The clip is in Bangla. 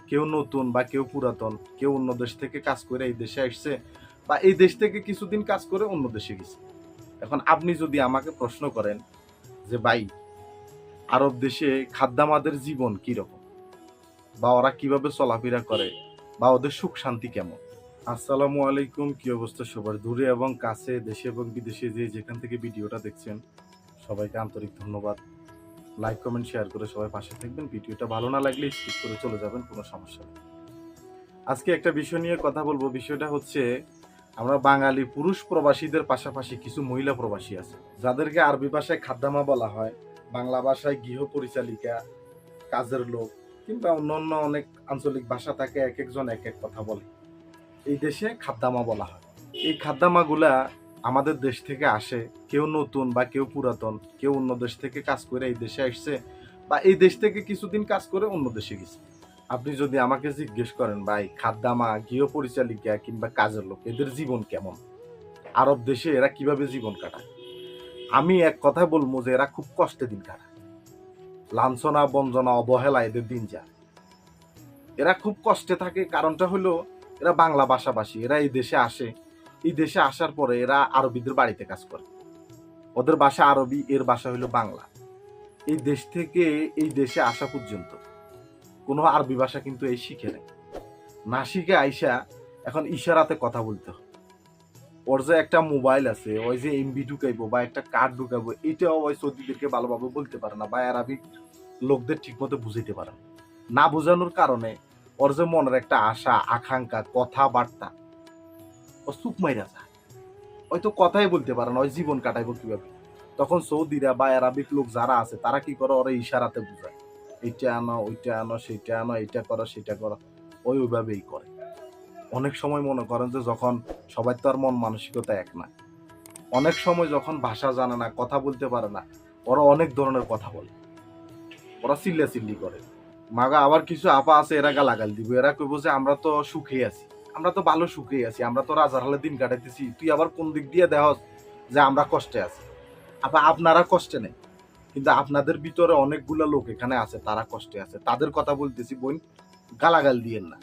কেউ নতুন বা কেউ পুরাতন, কেউ অন্য দেশ থেকে কাজ করে এই দেশে আসছে বা এই দেশ থেকে কিছুদিন কাজ করে অন্য দেশে গেছে। এখন আপনি যদি আমাকে প্রশ্ন করেন যে ভাই, আরব দেশে খাদ্দামাদের জীবন কিরকম বা ওরা কিভাবে চলাফেরা করে বা ওদের সুখ শান্তি কেমন। আসসালামু আলাইকুম, কি অবস্থা সবার? দূরে এবং কাছে, দেশে এবং বিদেশে যে যেখান থেকে ভিডিওটা দেখছেন সবাইকে আন্তরিক ধন্যবাদ। লাইক কমেন্ট শেয়ার করে সবাই পাশে থাকবেন। ভিডিওটা ভালো না লাগলে স্কিপ করে চলে যাবেন, কোনো সমস্যা নেই। আজকে একটা বিষয় নিয়ে কথা বলবো। বিষয়টা হচ্ছে, আমরা বাঙালি পুরুষ প্রবাসীদের পাশাপাশি কিছু মহিলা প্রবাসী আছে যাদেরকে আরবি ভাষায় খাদ্দামা বলা হয়, বাংলা ভাষায় গৃহ পরিচালিকা, কাজের লোক, কিংবা অন্যান্য অনেক আঞ্চলিক ভাষা থাকে, এক একজন এক এক কথা বলে। এই দেশে খাদ্দামা বলা হয়। এই খাদ্দামাগুলা আমাদের দেশ থেকে আসে, কেউ নতুন বা কেউ পুরাতন, কেউ অন্য দেশ থেকে কাজ করে এই দেশে আসছে বা এই দেশ থেকে কিছুদিন কাজ করে অন্য দেশে গেছে। আপনি যদি আমাকে জিজ্ঞেস করেন ভাই, খাদ্দামা, গৃহ পরিচালিকা কিংবা কাজের লোক এদের জীবন কেমন, আরব দেশে এরা কিভাবে জীবন কাটায়, আমি এক কথা বলবো যে এরা খুব কষ্টে দিন কাটায়। লাঞ্ছনা, বঞ্চনা, অবহেলা এদের দিন যায়। এরা খুব কষ্টে থাকে। কারণটা হলো, এরা বাংলা ভাষাভাষী, এরা এই দেশে আসে। এই দেশে আসার পরে এরা আরবিদের বাড়িতে কাজ করে। ওদের ভাষা আরবি, এর ভাষা হলো বাংলা। এই দেশ থেকে এই দেশে আসা পর্যন্ত কোনো আরবি ভাষা কিন্তু এই শিখে নেই। না শিখে আইসা এখন ইশারাতে কথা বলতে হয়। ওর যে একটা মোবাইল আছে, ওই যে এমবি ঢুকাইবো বা একটা কার্ড ঢুকাইবো, এটাও ওই সৌদিদেরকে ভালোভাবে বলতে পারে না বা আরবিক লোকদের ঠিক মতো বুঝাইতে পারে না। না বোঝানোর কারণে ওর যে মনের একটা আশা, আকাঙ্ক্ষা, কথাবার্তা, ও চুপ মাইরা যায়। ওই তো কথাই বলতে পারে না, ওই জীবন কাটাইবো কিভাবে। তখন সৌদিরা বা আরবিক লোক যারা আছে তারা কি করে, ওরা ইশারাতে বুঝায়, এইটা আনো, ওইটা আনো, সেইটা আনো, এইটা করো, সেটা করো। ওইভাবেই করে। অনেক সময় মনে করেন যে যখন সবাই তো আর মন মানসিকতা এক না, অনেক সময় যখন ভাষা জানে না, কথা বলতে পারে না, ওরা অনেক ধরনের কথা বলে, ওরা চিল্লাচিল্লি করে। মাগা আবার কিছু আপা আছে, এরা গালাগাল দিব, এরা কইব যে আমরা তো সুখে আছি, আমরা তো ভালো সুখে আছি, আমরা তো রাজার হালে দিন কাটাইতেছি, তুই আবার কোন দিক দিয়ে দেহস যে আমরা কষ্টে আছি। আপা আপনারা কষ্টে নেই, কিন্তু আপনাদের ভিতরে অনেকগুলা লোক এখানে আছে, তারা কষ্টে আছে, তাদের কথা বলতেছি বোন, গালাগাল দিয়েন না।